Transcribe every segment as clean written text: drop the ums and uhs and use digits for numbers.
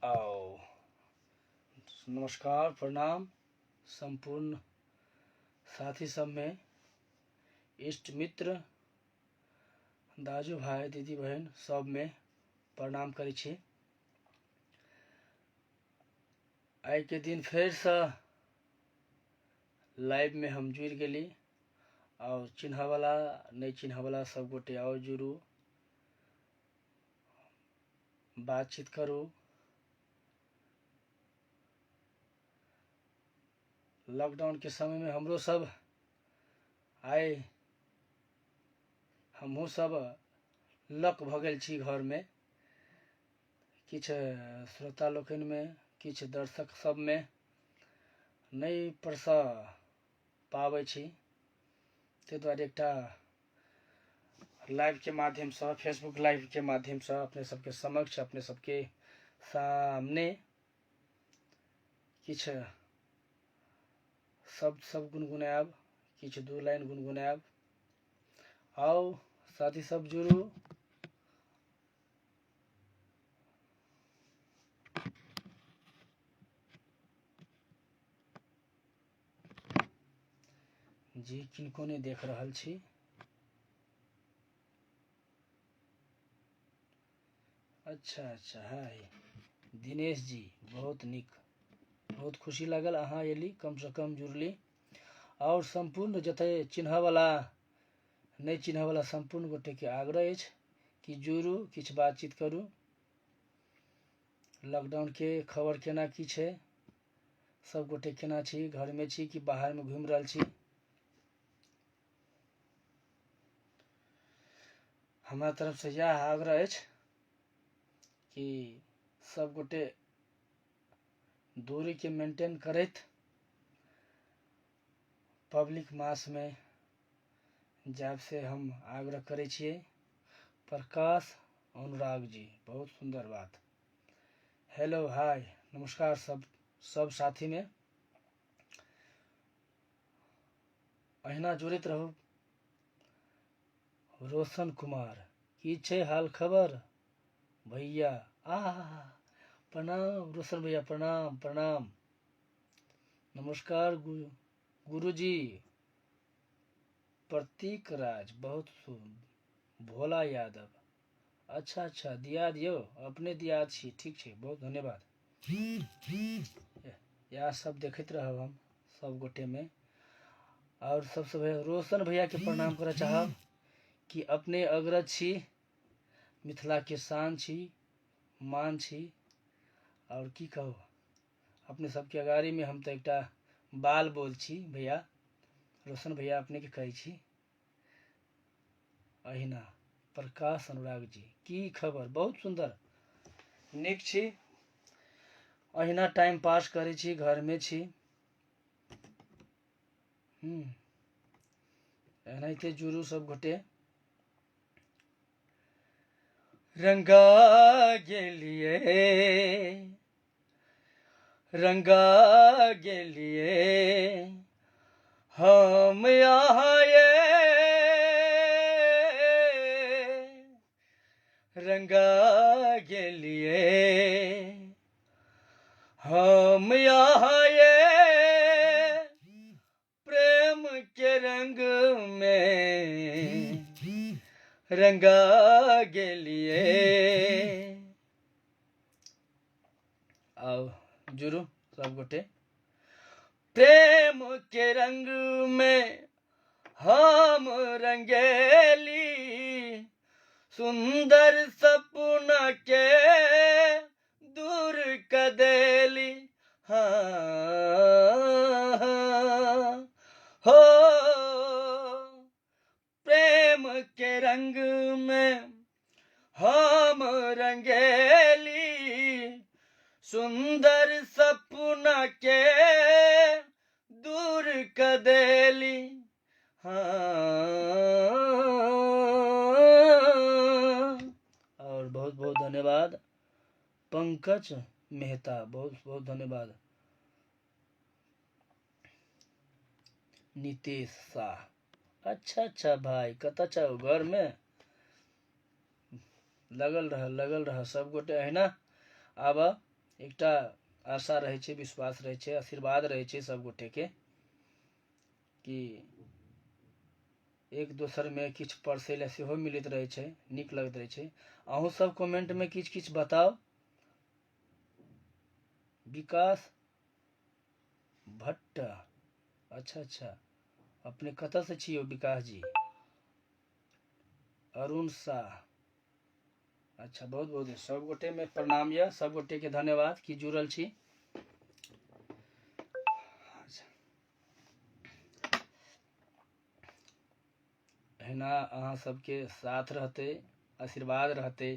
आओ नमस्कार प्रणाम संपूर्ण साथी सब में, इष्ट मित्र दाजू भाई दीदी बहन सब में प्रणाम करै छी। आइ के दिन फिर से लाइव में हम जुड़ गेली और चिन्ह वाला नहीं चिन्ह वाला सब गोटे आओ जुड़ू, बातचीत करू। लॉकडाउन के समय में हमरो सब आए, हमहू सब लक भ गेल छी घर में। किछ श्रोता लोकनि में, किछ दर्शक सब में नहीं परस पाबै छी, ते द्वारे एकटा लाइव के माध्यम से, फेसबुक लाइव के माध्यम से अपने सबके समक्ष, अपने सबके सामने किछ शब्द सब गुनगुनायब, किछ दू लाइन गुनगुनायब। आओ साथी सब जुड़ू। जी किनको ने देख रहल छी? अच्छा हाय दिनेश जी, बहुत निक, बहुत खुशी लागल अहाँ एली, कम से कम जुड़ली। और संपूर्ण जते चिन्ह वाला नहीं चिन्ह वाला संपूर्ण गोटे के आग्रह अछि कि जुड़ू, किछ बातचीत करू। लॉकडाउन के खबर केना की छै, सब गोटे केना छी, घर में छी कि बाहर में घूम रहल छी? हमारा तरफ से यह आग्रह अछि कि सब गोटे दूरी के मेंटेन करैत पब्लिक मास में जाब से हम आग्रह करे छिए। प्रकाश अनुराग जी, बहुत सुंदर बात। हेलो हाय नमस्कार सब साथी में अहिना जुड़ित रहू। रोशन कुमार, की छै हाल खबर भैया? प्रणाम रोशन भैया, प्रणाम प्रणाम। नमस्कार गुरुजी। प्रतीक राज, बहुत भोला यादव, अच्छा दिया दियो, अपने दिया छी, ठीक छै, बहुत धन्यवाद। यह सब देखते रहब हम सब गोटे में। और सबसे पहले रोशन भैया के प्रणाम करना चाहब कि अपने अग्रज छी, मिथिला के शान छी, मान छी। और की कहू, अपने सबके अगाड़ी में हम तो एकटा बाल बोल छी भैया। रोशन भैया अपने के कहै छी। अहिना प्रकाश अनुराग जी, की खबर? बहुत सुंदर, निक छी। अहिना टाइम पास करे छी, घर में छी। एनाहिते जुड़ू सब गोटे। रंगा गेलिए हम यहाँ रंगा गेलिए हम यहाँ प्रेम के रंग में रंगा गेलिए। आओ जुड़ू सब गोटे। प्रेम के रंग में हम रंगेली, सुंदर सपना के दूर कदेली। हो प्रेम के रंग में हम रंगेली, सुंदर सपना के दूर कदेली। और बहुत बहुत धन्यवाद पंकज मेहता, बहुत बहुत धन्यवाद। नितेश शाह, अच्छा भाई, कत छौ? घर में लगल रह सब गोटे। है ना? अब एकटा आशा रहे छे, विश्वास रहे छे, आशीर्वाद रहे छे सब गोटे के कि एक दोसर में किछ परसे ले सेहो मिलत रहे छे, नीक लगत रहे छे। अहूँ सब कमेंट में किछ किछ बताओ। विकास भट्ट, अच्छा अच्छा, अपने कतऽ से छियै विकास जी? अरुण शाह, अच्छा, बहुत बहुत सब गोटे में प्रणाम यऽ, सब गोटे के धन्यवाद कि जुड़ल छी। एहिना अहाँ सबके साथ रहते, आशीर्वाद रहते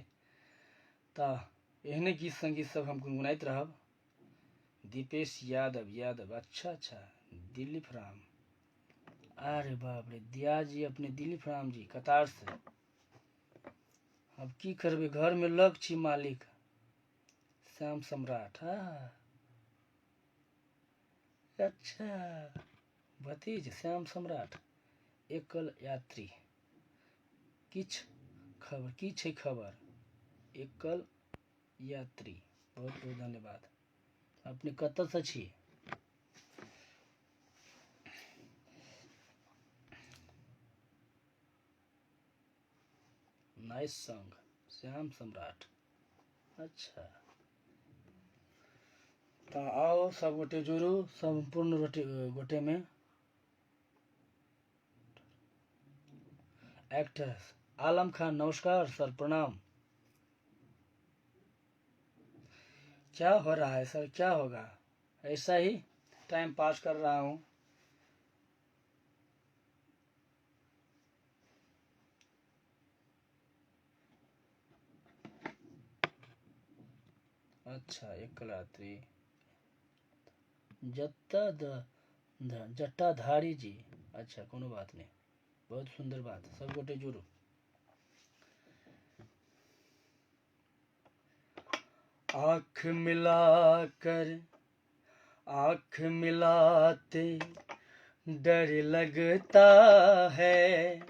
तऽ एहने गीत संगीत सब हम गुनगुनाइत रहब। दीपेश यादव, अच्छा अच्छा, दिलीप राम, अरे बाप रे, दिया जी अपने दिलीप राम जी कतार से। अब की करबे, घर में लग छी मालिक। श्याम सम्राट, हाँ अच्छा, भतीज श्याम सम्राट, एकल यात्री, किछ खबर, की छै खबर? एकल यात्री, बहुत बहुत धन्यवाद। अपने कतऽ से छी? नाइस सॉन्ग, श्याम सम्राट, अच्छा। तो आओ सब गोटे जुड़ू, संपूर्ण गोटे में। एक्ट्रेस आलम खान, नमस्कार सर, प्रणाम। क्या हो रहा है सर, क्या होगा? ऐसा ही टाइम पास कर रहा हूँ। अच्छा, एकलात्री, जट्टाधारी जी, अच्छा, कोनो बात नहीं, बहुत सुंदर बात, सब गोटे जुड़ू। आँख मिलाकर, आँख मिलाते डर लगता है,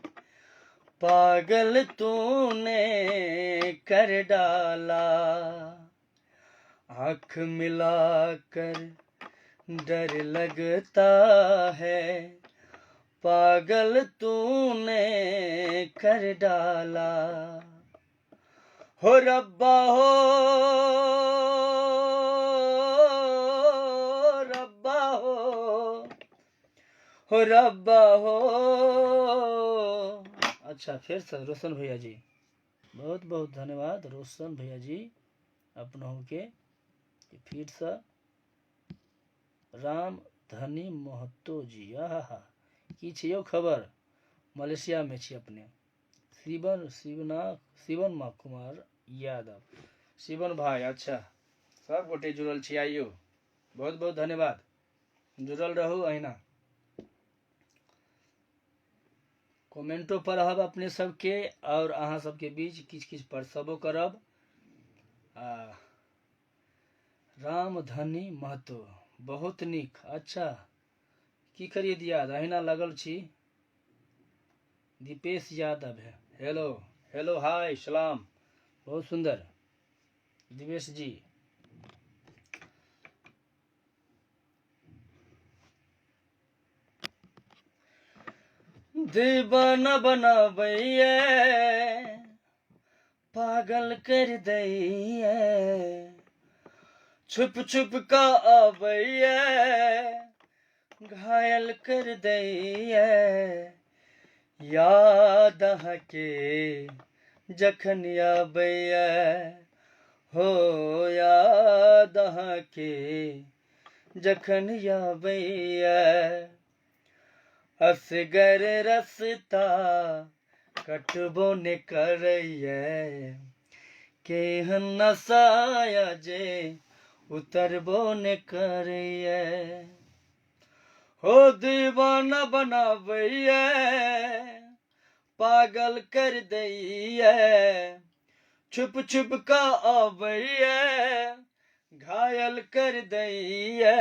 पागल तूने कर डाला। आँख मिलाकर डर लगता है, पागल तूने कर डाला। हो रब्बा हो, रब्बा हो रब्बा हो। अच्छा, फिर से रोशन भैया जी, बहुत बहुत धन्यवाद रोशन भैया जी अपनों के। फिर से राम धनी महतो जी, आहा, की छै यौ खबर? मलेशिया में छी अपने। शिवन कुमार यादव, शिवन भाई, अच्छा, सब गोटे जुड़ल छी आइयो, बहुत बहुत धन्यवाद, जुड़ल रहू अहिना। कमेंटो पर रहब अपने सबके, और अहाँ सबके बीच किछ किछ परसबो करब। राम धनी महतो, बहुत नीक, अच्छा, की करिए दिया, अहिना लगल छी। दीपेश यादव है, हेलो हेलो, हाय सलाम, बहुत सुंदर दिवेश जी। दीवाना बनाबैये, पागल कर दैये, छुप छुप का आबैये, घायल कर दैये। याद अहाँके जखन आबैये, हो याद अहाँके जखन आबैये। असगर रस्ता कटबो ने करैये, केहन नसाया जे उतरबो ने करैये। हो दीवाना बनाबैये, पागल कर दैये, छुप छुप का आबैये, घायल कर दैये।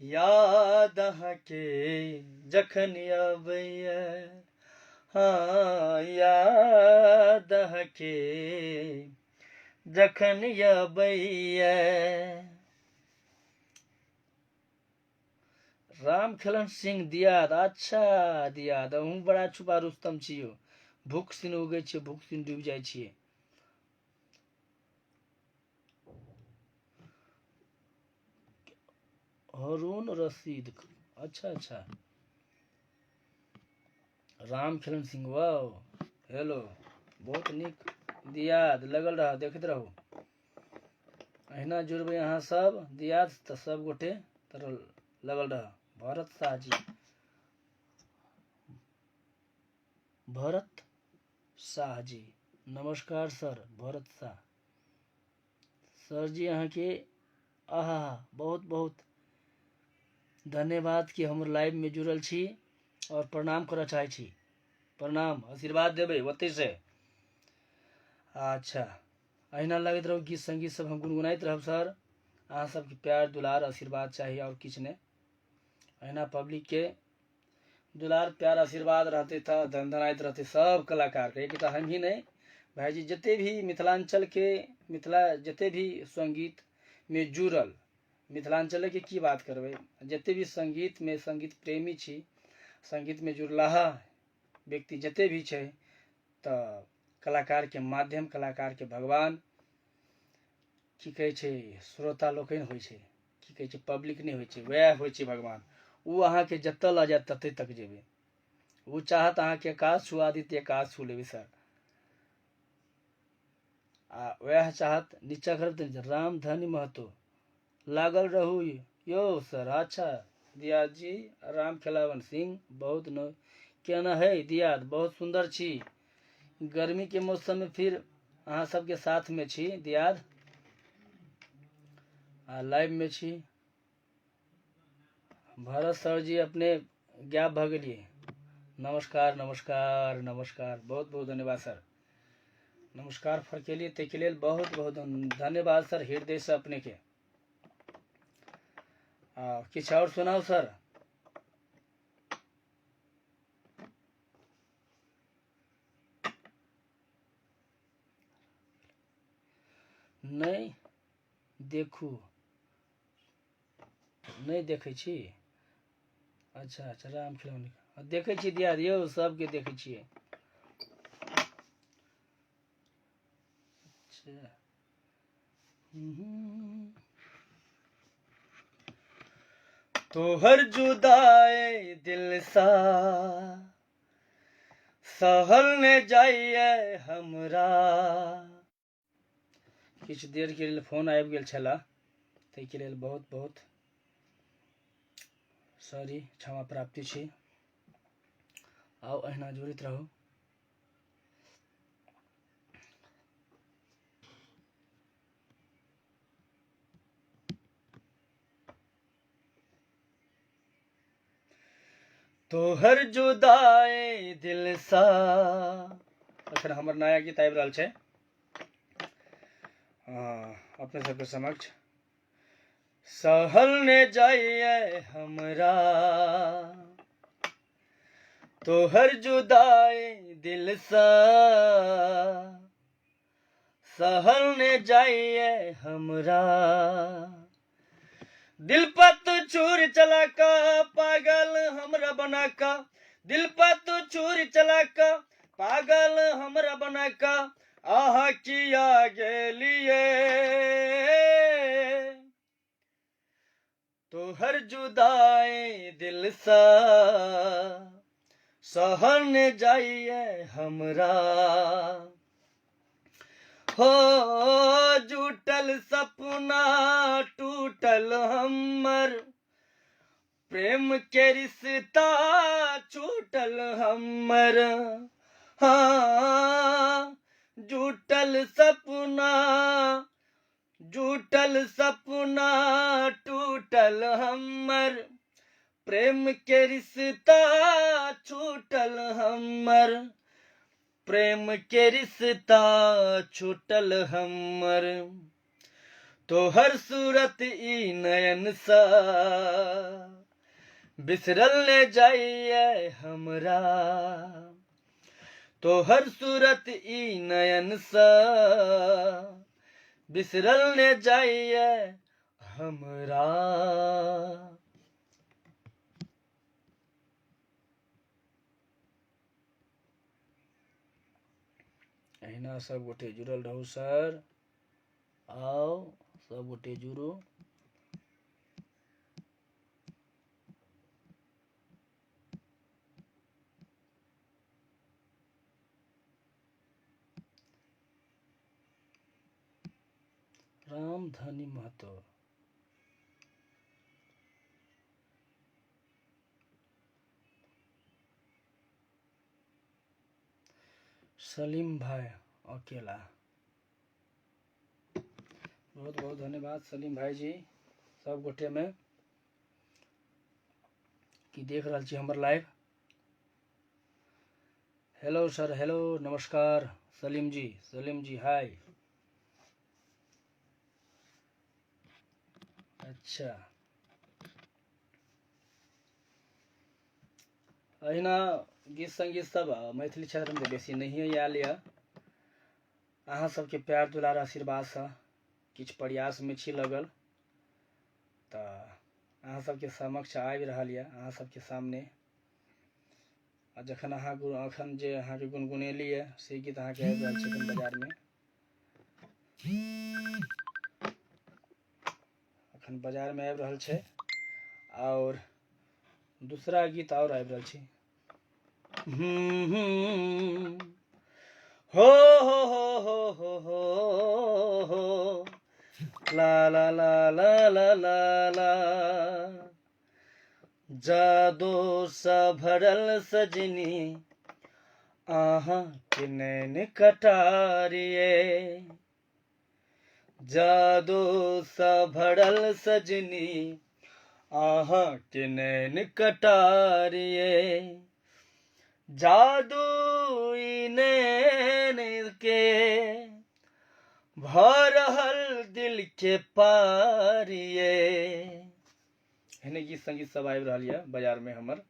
याद अहाँके जखन आबैये, हाँ याद अहाँके जखन अबैया। राम खेलन सिंह दियाद। अच्छा दियाद, अहूँ बड़ा छुपा रुस्तम छियो। भूख सिन उगै छियै, भूख सिन डूबि जाइ छियै। हारून रशीद। अच्छा अच्छा, राम खेलन सिंह, वाओ, हेलो, बहुत नीक दियाद, लगल रह, देखैत रहू। अहिना जुड़बै अहाँ सब दियाद तऽ सब गोटे तर लगल रह। भरत शाह जी, भरत शाह जी, नमस्कार सर। भरत शाह सर जी, अहाँ के आहा बहुत बहुत धन्यवाद कि हमर लाइव में जुड़ल छी और प्रणाम करऽ चाहै छी। प्रणाम, आशीर्वाद देबै ओतै से। अच्छा, अहिना लगैत रहू गीत संगीत सब हम गुनगुनाइत रहब सर। अहाँ सबके प्यार दुलार आशीर्वाद चाहिए और किछु नहीं। अहिना पब्लिक के दुलार प्यार आशीर्वाद रहते था, धनधनाइत रहते सब कलाकार के। एक हम ही नहीं भाईजी, जते भी मिथिलांचल के मिथिला जते भी संगीत में जुड़ल, मिथिलांचल के की बात करबै, जते भी संगीत में संगीत प्रेमी छी, संगीत में जुड़लाहा व्यक्ति जते भी छै, तऽ कलाकार के माध्यम, कलाकार के भगवान की कहै छै, श्रोता लोकनि होइ छै, की कहै छै, पब्लिक नहीं होइ छै, वएह होइ छै भगवान। उ अहाँ के जतऽ लऽ जायत तते तक जेबै। उ चाहत अहाँ के आकाश छुआ दी तऽ आकाश छू लेबै सर। आ वएह चाहत नीचा करब तऽ राम धनी महतो लागल रहू यो सर। अच्छा दियाद जी, राम खेलावन सिंह, बहुत न केना है दियाद, बहुत सुंदर छी। गर्मी के मौसम में फिर अहाँ सबके साथ में छी दियाद, लाइव में छी। भरत सर जी अपने गैप भ गेलिए। नमस्कार नमस्कार नमस्कार, बहुत बहुत धन्यवाद सर। नमस्कार फरकेलिए ताहिके लेल बहुत बहुत धन्यवाद सर, हृदय से अपने के। किछु और सुनाओ सर। नहीं देखू, नहीं देखै छी। अच्छा अच्छा, राम खिलौनी देखै छी दियाद यौ, सबके देखै छियै। अच्छा, तोहर जुदाई दिल सा सहल ने जाइए हमरा। किछु देर के लेल फोन आबि गेल छला, ताहिके लेल बहुत बहुत सॉरी, क्षमा प्राप्ति छी। आओ अहिना जुड़ित रहू। तोहर जुदाई दिल सा, अखन हमर नया गीत आबि रहल छै अपने सबके समक्ष। सहल ने जाइए हमरा, तोहर जुदाई दिल सा सहल ने जाइए हमरा। दिल पर तू छुरी चला का पागल हमरा बना का, दिल पर तू छुरी चला का पागल हमरा बना का, आहा किया गेलिए। तोहर जुदाई दिल सा सहल ने जाइए हमरा। हो जुटल सपना टूटल हमर, प्रेम के रिश्ता छूटल हमर। हाँ जुटल सपना टूटल हमर, प्रेम के रिश्ता छूटल हमर, प्रेम के रिश्ता छूटल हमर। तोहर सूरत ई नयन सा बिसरल ने जाइए हमरा। तोहर सूरत ई नयन सा बिसरल ने जाइए हमरा। अहिना सब गोटे जुड़ल रहू सर, आओ सब गोटे जुड़ू। रामधनी महतो, सलीम भाई अकेला, बहुत बहुत धन्यवाद सलीम भाई जी सब गोटे में कि देख रहा छी हमर लाइव। हेलो सर, हेलो नमस्कार सलीम जी हाय। अच्छा, अहिना गीत संगीत सब मैथिली क्षेत्र में बेसी नहीं आयल यऽ। अहाँ सबके प्यार दुलार आशीर्वाद से किछ प्रयास में छी लगल, तऽ अहाँ सबके समक्ष आबि रहल यऽ, अहाँ सबके सामने। आ जखन अहाँ अखन जे अहाँके गुनगुनेली है से गीत अहाँके आबि रहल छै बाजार में, अखन बाजार में आबि रहल छै। और दूसरा गीत और आबि रहल छै, हो हो ला ला ला ला ला ला ला, जादू सा भरल सजनी आहा के नैन कटारिये, जादू सा भरल सजनी आहा के नैन कटारिये, जादू नैन के भरल दिल के पारिये। एहने गीत संगीत सब आबि रहल यऽ बाजार में हमर,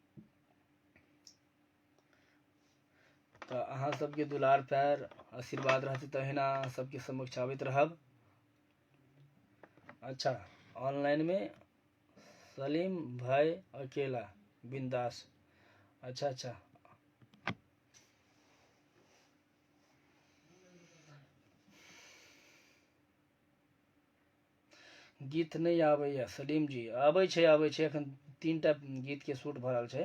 तो अहाँ सबके दुलार प्यार आशीर्वाद रहते तो अहिना अहाँ सबके समक्ष आबैत रहब। अच्छा, ऑनलाइन में सलीम भाई अकेला बिंदास, अच्छा अच्छा, गीत नहीं आबैया सलीम जी, आबै छै एखन 3टा गीत के शूट भ रहल छै।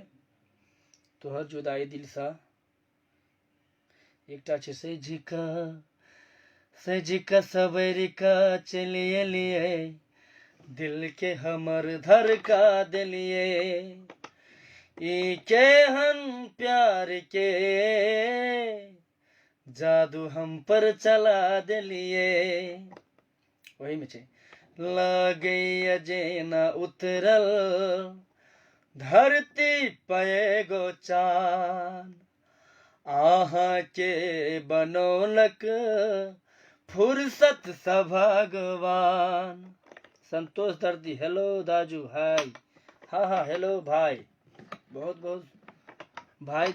तोहर जुदाई दिल सा, एकटा छै सजिका सवरिका चलि एलिए, दिल के हमर धड़का देलिए, ई केहन प्यार के जादू हम पर चला देलिए। वही में छै, लगैया जेना उतरल धरती पे गो चान, आहा के बनौलक फुर्सत सा भगवान। संतोष दर्दी, हेलो दाजू हाय, हाँ हेलो भाई, बहुत बहुत भाई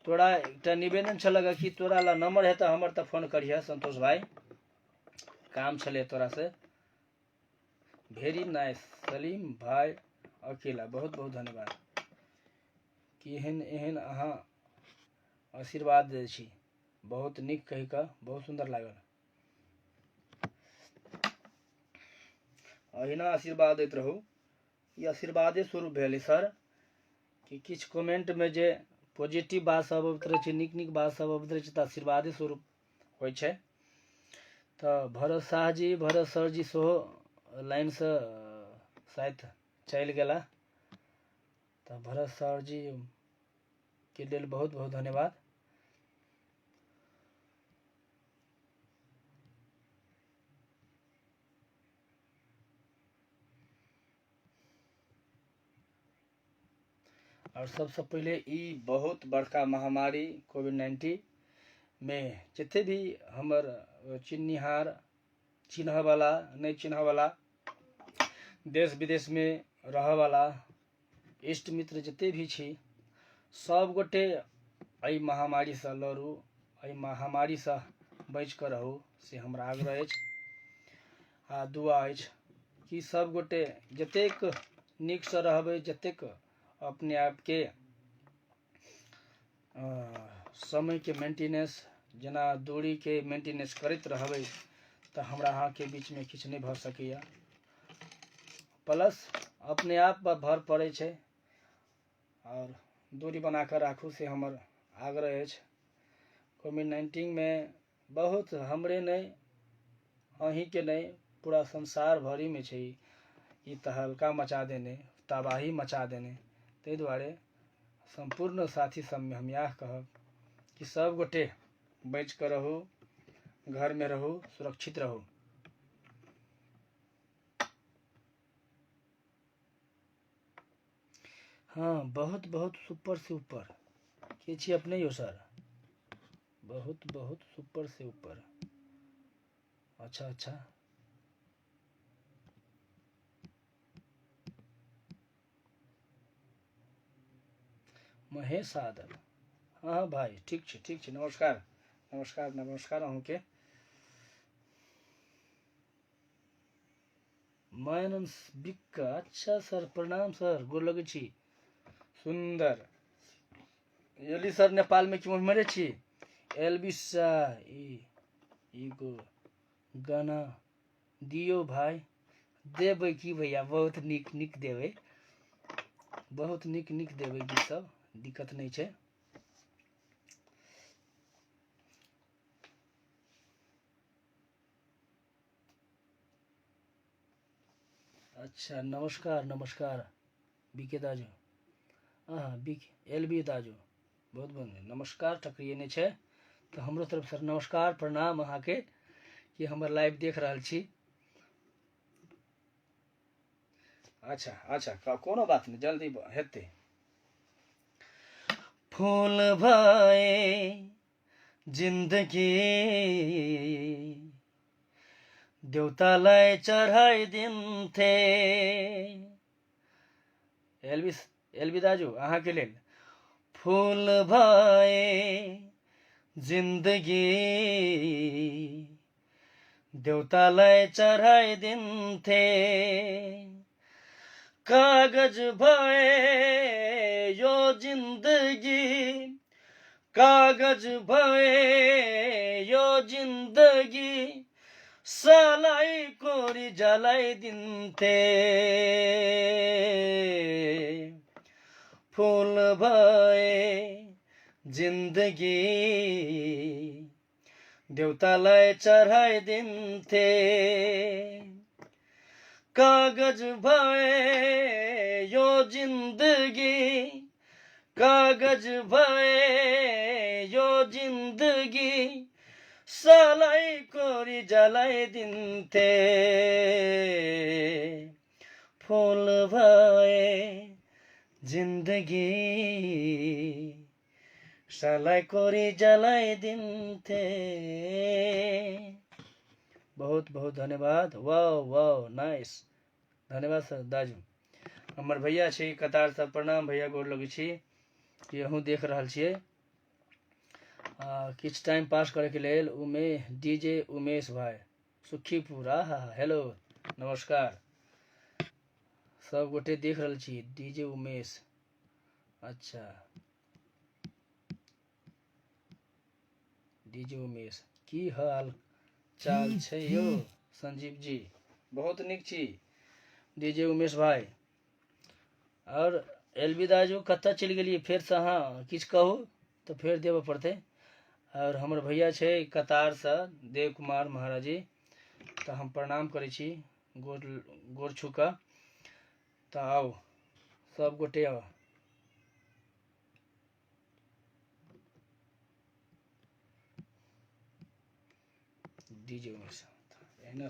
तोरा एक निवेदन छल कि तोरा ला नंबर है तो हमर तो फोन करिए संतोष भाई, काम छले तोरा से। वेरी नाइस सलीम भाई अकेला, बहुत बहुत धन्यवाद कि एहन एहन अहाँ आशीर्वाद दे छी, बहुत निक कहि कऽ बहुत सुंदर लागल। अहिना आशीर्वाद दैत रहू, ई आशीर्वादे स्वरूप भेल सर कि किछ कमेंट में जे पॉजिटिव बात सब अबैत रहै छै, नीक नीक बात सब अबैत रहै छै तऽ आशीर्वादे स्वरूप होइ छै। तऽ भरत शाह जी, भरत सर जी सेहो लाइन से शायद चलि गेला, तऽ भरत सर जी के लेल बहुत बहुत धन्यवाद। और सबसे पहले ई बहुत बड़का महामारी कोविड-19 में जिते भी हमर चिन्हनिहार, चिन्ह वाला नहीं चिन्ह वाला, देश विदेश में रह वाला इष्ट मित्र जिते भी छी, सब गोटे एहि महामारी से लड़ू, एहि महामारी से बच कर रहू, से हमरा आग्रह अछि। आ दुआ अछि कि सब गोटे जतेक नीकसँ रहबै, जतेक अपने आपके समयके मेंटेनेंस, जेना दूरीके मेंटेनेंस करैत रहबै तऽ हमरा अहाँके बीचमे किछु नहि भऽ सकैए। प्लस अपने आप पर भर पड़ै छै और दूरी बना कऽ राखू, से हमर आग्रह अछि। कोविड-19 में बहुत हमरे नहीं, अहींके नहीं, पूरा संसार भरिमे छै ई तहलका मचा देने, तबाही मचा देने। ताहि दुआरे संपूर्ण साथी सबमे हम इएह कहब कि सब गोटे बचि कऽ रहू, घरमे रहू, सुरक्षित रहू। हाँ, बहुत बहुत सुपर से ऊपर के छी अपने यो सर, बहुत बहुत सुपर से ऊपर। अच्छा अच्छा, महेश यादव, हाँ भाई, ठीक छै ठीक छै, नमस्कार नमस्कार नमस्कार अहूँके। मायनस बिक्का, अच्छा सर, प्रणाम सर, गोर लगै छी। सुंदर एली सर, नेपाल में क्यों मरे छी? एलबिसा एगो गाना दियो भाई। देबै की भैया, बहुत नीक नीक देबै, बहुत नीक नीक देबै गीत सब, दिक्कत नहीं छै। अच्छा, नमस्कार नमस्कार बीके दाजू, हाँ बीके एलबी दाजू, बहुत बहुत नमस्कार टकरिएने छै। तो हमरो तरफ सर नमस्कार प्रणाम अहाँके कि हमर लाइव देख रहल छी। अच्छा अच्छा, कोनो बात नहीं, जल्दी हेतै। फूल भाए जिंदगी देवतालाई चढाइदिन्थे। एलबी दाजू अहाँके लेल फूल भए जिन्दगी देवतालाई चढाइदिन्थे। कागज भए यो जिन्दगी, कागज भए यो जिन्दगी सालाई कोरी जलाइदिन्थे। फूल भए जिन्दगी देवतालाई चढाइदिन्थे। कागज भए यो जिन्दगी, कागज भए यो जिन्दगी सालाई कोरी जलाइदिन्थे। फूल भए जिन्दगी सालाई कोरी जलाइदिन्थे। बहुत बहुत धन्यवाद, वाह वाह नाइस, धन्यवाद सर दाजू। हमर भैया छै कतार से, प्रणाम भैया, गोर लगै छी कि अहूँ देख रहल छियै। किछु टाइम पास करैके लेल डीजे उमेश भाई सुखीपुर, हेलो नमस्कार, सब गोटे देख रहल छी डीजे उमेश। अच्छा डीजे उमेश, की हाल चाल छै यौ संजीव जी? बहुत नीक छी डीजे उमेश भाई। और एलबी दाजू कतऽ चलि गेलियै फेरसँ? अहाँ किछु कहू तऽ फेर देबऽ पड़तै। और हमर भैया छै कतारसँ देव कुमार महाराजी, तऽ हम प्रणाम करै छी गोर छू कऽ। तऽ आउ सब गोटे आउ। डीजे उमेश एहने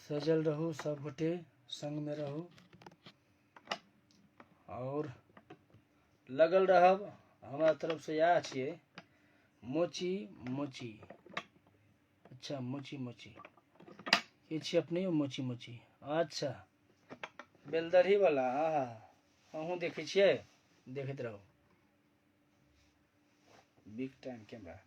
सजल रहू, सब गोटे संग में रहू और लगल रहब। हमरा तरफ से इएह छियै, मोची मोची। अच्छा मोची मोची के छी अपने मोची मोची? अच्छा बेलदरी वाला, अहूँ देखै छियै, देखैत रहू। Big time camera.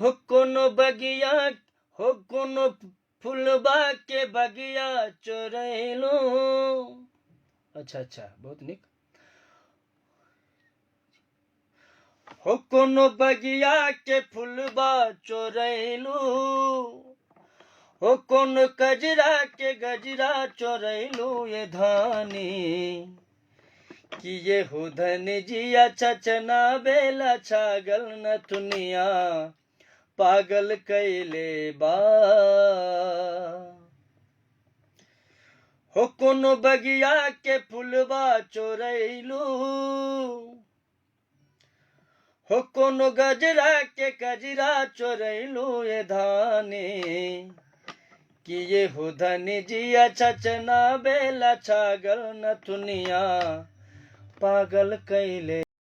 हो कोनो बगिया, हो कोनो फुलबा के बगिया चोरैलो। अच्छा अच्छा, बहुत निक। हो कोनो बगिया के फुलबा चोरैलू, हो कोनो कजरा के गजरा चोरैलू ये धानी। कि ये हो धन जिया चचना बेला छागल न दुनिया पागल कैले बा। हो कोनो बगिया के फुलबा चोरैलू, हो कोनो गजरा के गजरा चोरैलू ये धानी। कि ये हो धन जिया चचना बेला छागल न दुनिया पागल कैले।